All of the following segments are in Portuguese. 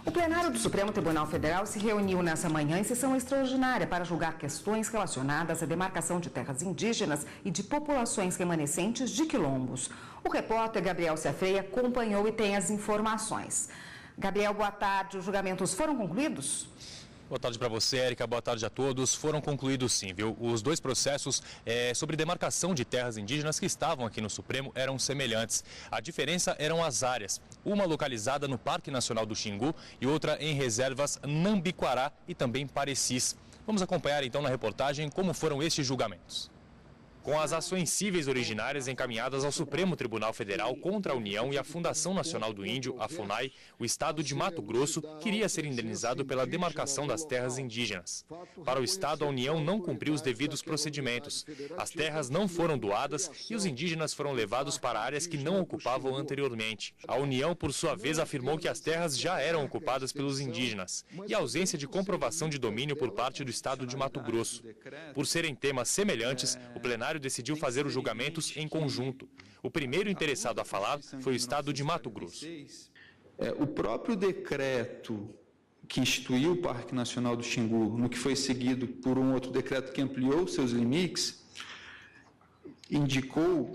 O plenário do Supremo Tribunal Federal se reuniu nessa manhã em sessão extraordinária para julgar questões relacionadas à demarcação de terras indígenas e de populações remanescentes de quilombos. O repórter Gabriel Ciafreia acompanhou e tem as informações. Gabriel, boa tarde. Os julgamentos foram concluídos? Boa tarde para você, Érica. Boa tarde a todos. Foram concluídos sim, viu? Os dois processos sobre demarcação de terras indígenas que estavam aqui no Supremo eram semelhantes. A diferença eram as áreas. Uma localizada no Parque Nacional do Xingu e outra em reservas Nambiquará e também Parecis. Vamos acompanhar então na reportagem como foram estes julgamentos. Com as ações cíveis originárias encaminhadas ao Supremo Tribunal Federal contra a União e a Fundação Nacional do Índio, a FUNAI, o estado de Mato Grosso queria ser indenizado pela demarcação das terras indígenas. Para o estado, a União não cumpriu os devidos procedimentos. As terras não foram doadas e os indígenas foram levados para áreas que não ocupavam anteriormente. A União, por sua vez, afirmou que as terras já eram ocupadas pelos indígenas e a ausência de comprovação de domínio por parte do estado de Mato Grosso. Por serem temas semelhantes, o plenário decidiu fazer os julgamentos em conjunto. O primeiro interessado a falar foi o estado de Mato Grosso. O próprio decreto que instituiu o Parque Nacional do Xingu, no que foi seguido por um outro decreto que ampliou seus limites, indicou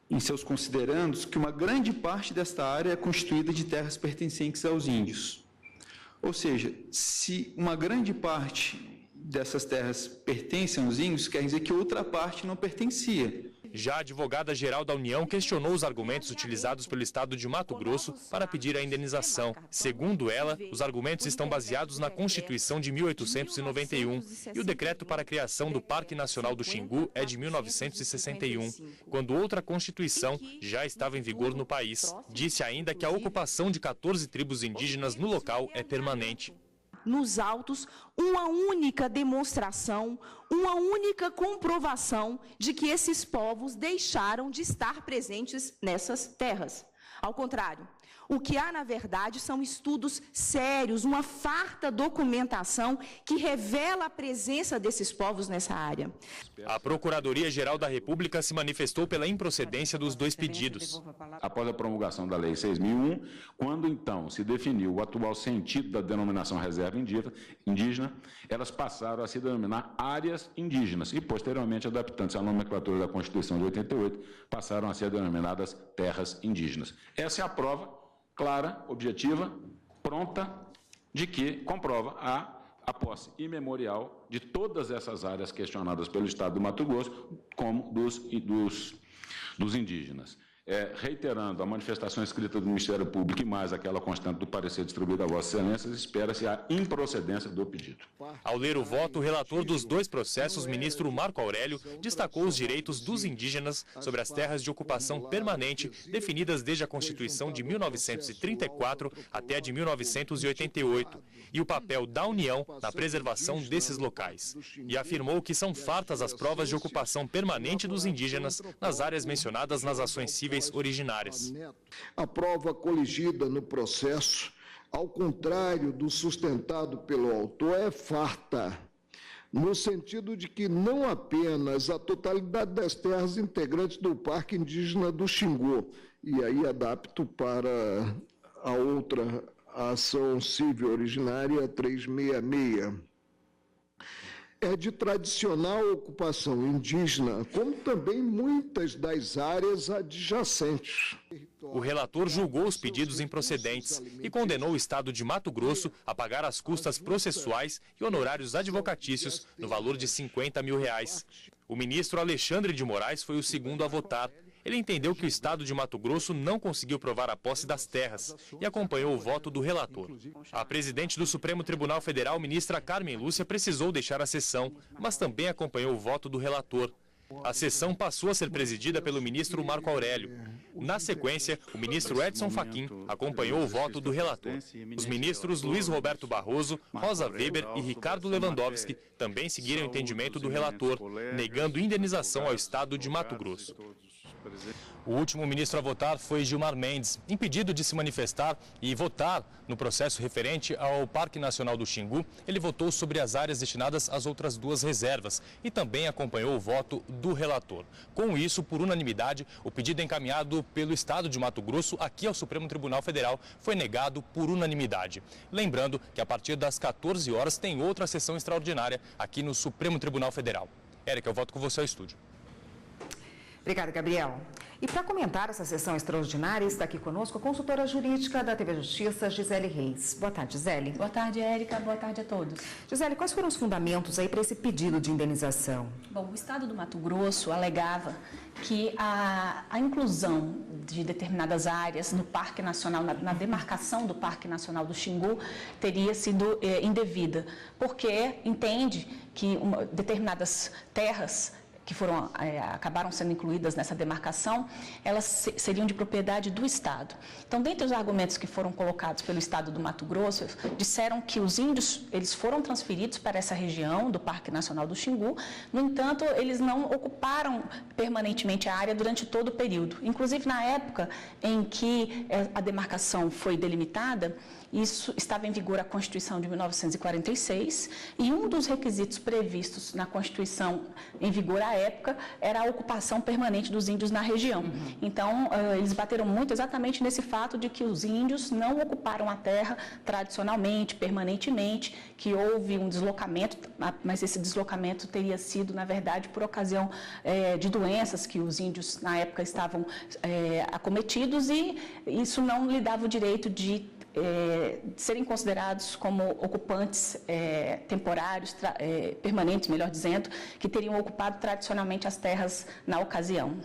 em seus considerandos que uma grande parte desta área é constituída de terras pertencentes aos índios. Ou seja, se uma grande parte dessas terras pertencem aos índios, quer dizer que outra parte não pertencia. Já a advogada-geral da União questionou os argumentos utilizados pelo estado de Mato Grosso para pedir a indenização. Segundo ela, os argumentos estão baseados na Constituição de 1891 e o decreto para a criação do Parque Nacional do Xingu é de 1961, quando outra Constituição já estava em vigor no país. Disse ainda que a ocupação de 14 tribos indígenas no local é permanente. Nos autos, uma única demonstração, uma única comprovação de que esses povos deixaram de estar presentes nessas terras. Ao contrário, o que há, na verdade, são estudos sérios, uma farta documentação que revela a presença desses povos nessa área. A Procuradoria-Geral da República se manifestou pela improcedência dos dois pedidos. Após a promulgação da Lei 6.001, quando então se definiu o atual sentido da denominação reserva indígena, elas passaram a se denominar áreas indígenas e, posteriormente, adaptando-se à nomenclatura da Constituição de 88, passaram a ser denominadas terras indígenas. Essa é a prova clara, objetiva, pronta, de que comprova a posse imemorial de todas essas áreas questionadas pelo Estado do Mato Grosso, como dos indígenas. Reiterando a manifestação escrita do Ministério Público e mais aquela constante do parecer distribuído a Vossa Excelência, espera-se a improcedência do pedido. Ao ler o voto, o relator dos dois processos, ministro Marco Aurélio, destacou os direitos dos indígenas sobre as terras de ocupação permanente definidas desde a Constituição de 1934 até a de 1988 e o papel da União na preservação desses locais. E afirmou que são fartas as provas de ocupação permanente dos indígenas nas áreas mencionadas nas ações cíveis originárias. A prova coligida no processo, ao contrário do sustentado pelo autor, é farta, no sentido de que não apenas a totalidade das terras integrantes do Parque Indígena do Xingu, e aí adapto para a outra ação civil originária 366, é de tradicional ocupação indígena, como também muitas das áreas adjacentes. O relator julgou os pedidos improcedentes e condenou o Estado de Mato Grosso a pagar as custas processuais e honorários advocatícios no valor de R$50 mil. O ministro Alexandre de Moraes foi o segundo a votar. Ele entendeu que o Estado de Mato Grosso não conseguiu provar a posse das terras e acompanhou o voto do relator. A presidente do Supremo Tribunal Federal, ministra Carmen Lúcia, precisou deixar a sessão, mas também acompanhou o voto do relator. A sessão passou a ser presidida pelo ministro Marco Aurélio. Na sequência, o ministro Edson Fachin acompanhou o voto do relator. Os ministros Luiz Roberto Barroso, Rosa Weber e Ricardo Lewandowski também seguiram o entendimento do relator, negando indenização ao Estado de Mato Grosso. O último ministro a votar foi Gilmar Mendes, impedido de se manifestar e votar no processo referente ao Parque Nacional do Xingu. Ele votou sobre as áreas destinadas às outras duas reservas e também acompanhou o voto do relator. Com isso, por unanimidade, o pedido encaminhado pelo Estado de Mato Grosso aqui ao Supremo Tribunal Federal foi negado por unanimidade. Lembrando que a partir das 14 horas tem outra sessão extraordinária aqui no Supremo Tribunal Federal. Érica, eu volto com você ao estúdio. Obrigada, Gabriel. E para comentar essa sessão extraordinária, está aqui conosco a consultora jurídica da TV Justiça, Gisele Reis. Boa tarde, Gisele. Boa tarde, Érica. Boa tarde a todos. Gisele, quais foram os fundamentos aí para esse pedido de indenização? Bom, o Estado do Mato Grosso alegava que a inclusão de determinadas áreas no Parque Nacional, na demarcação do Parque Nacional do Xingu, teria sido indevida, porque entende que determinadas terras que acabaram sendo incluídas nessa demarcação, elas seriam de propriedade do Estado. Então, dentre os argumentos que foram colocados pelo Estado do Mato Grosso, disseram que os índios, eles foram transferidos para essa região do Parque Nacional do Xingu, no entanto, eles não ocuparam permanentemente a área durante todo o período. Inclusive, na época em que a demarcação foi delimitada, isso estava em vigor a Constituição de 1946 e um dos requisitos previstos na Constituição em vigor à época era a ocupação permanente dos índios na região. Então, eles bateram muito exatamente nesse fato de que os índios não ocuparam a terra tradicionalmente, permanentemente, que houve um deslocamento, mas esse deslocamento teria sido, na verdade, por ocasião de doenças que os índios, na época, estavam acometidos e isso não lhe dava o direito de serem considerados como ocupantes temporários, permanentes, melhor dizendo, que teriam ocupado tradicionalmente as terras na ocasião.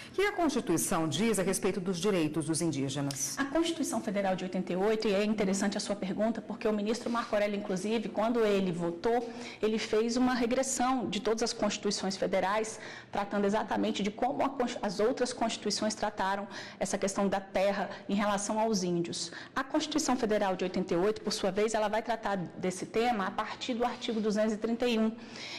O que a Constituição diz a respeito dos direitos dos indígenas? A Constituição Federal de 88, e é interessante a sua pergunta, porque o ministro Marco Aurélio, inclusive, quando ele votou, ele fez uma regressão de todas as constituições federais, tratando exatamente de como as outras constituições trataram essa questão da terra em relação aos índios. A Constituição Federal de 88, por sua vez, ela vai tratar desse tema a partir do artigo 231.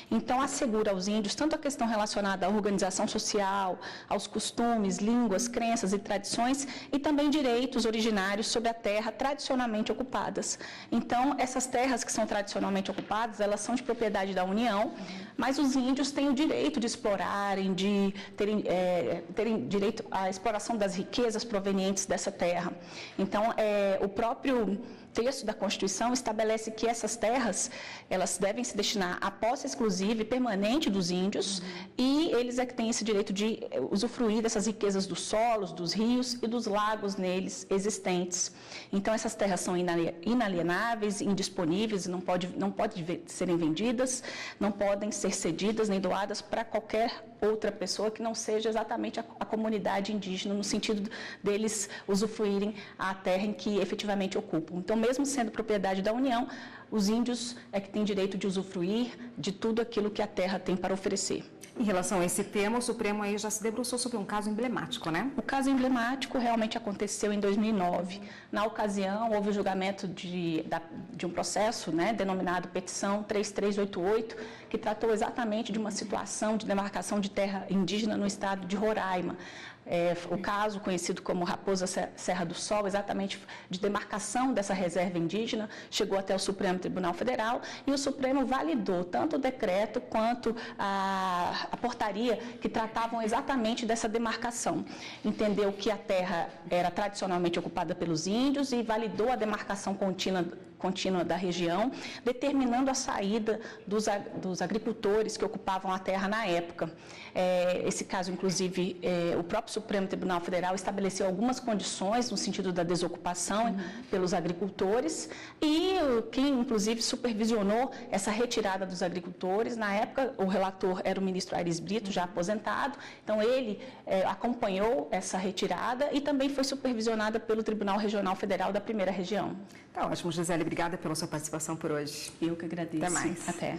Então, assegura aos índios tanto a questão relacionada à organização social, aos costumes, línguas, crenças e tradições e também direitos originários sobre a terra tradicionalmente ocupadas. Então, essas terras que são tradicionalmente ocupadas, elas são de propriedade da União, mas os índios têm o direito de explorarem, de terem direito à exploração das riquezas provenientes dessa terra. Então, o próprio texto da Constituição estabelece que essas terras, elas devem se destinar à posse exclusiva e permanente dos índios e eles é que têm esse direito de usufruir dessas riquezas dos solos, dos rios e dos lagos neles existentes. Então, essas terras são inalienáveis, indisponíveis, não podem serem vendidas, não podem ser cedidas nem doadas para qualquer outra pessoa que não seja exatamente a comunidade indígena, no sentido deles usufruírem a terra em que efetivamente ocupam. Então, mesmo sendo propriedade da União, os índios é que têm direito de usufruir de tudo aquilo que a terra tem para oferecer. Em relação a esse tema, o Supremo aí já se debruçou sobre um caso emblemático, né? O caso emblemático realmente aconteceu em 2009. Na ocasião, houve o julgamento de um processo, né, denominado Petição 3388, que tratou exatamente de uma situação de demarcação de terra indígena no estado de Roraima. O caso conhecido como Raposa Serra do Sol, exatamente de demarcação dessa reserva indígena, chegou até o Supremo Tribunal Federal e o Supremo validou tanto o decreto quanto a portaria que tratavam exatamente dessa demarcação. Entendeu que a terra era tradicionalmente ocupada pelos índios e validou a demarcação contínua da região, determinando a saída dos agricultores que ocupavam a terra na época. Esse caso, inclusive, o próprio Supremo Tribunal Federal estabeleceu algumas condições no sentido da desocupação pelos agricultores e quem, inclusive, supervisionou essa retirada dos agricultores, na época, o relator era o ministro Aires Brito, já aposentado, então ele acompanhou essa retirada e também foi supervisionada pelo Tribunal Regional Federal da Primeira Região. Tá ótimo, Gisele. Obrigada pela sua participação por hoje. Eu que agradeço. Até mais. Até.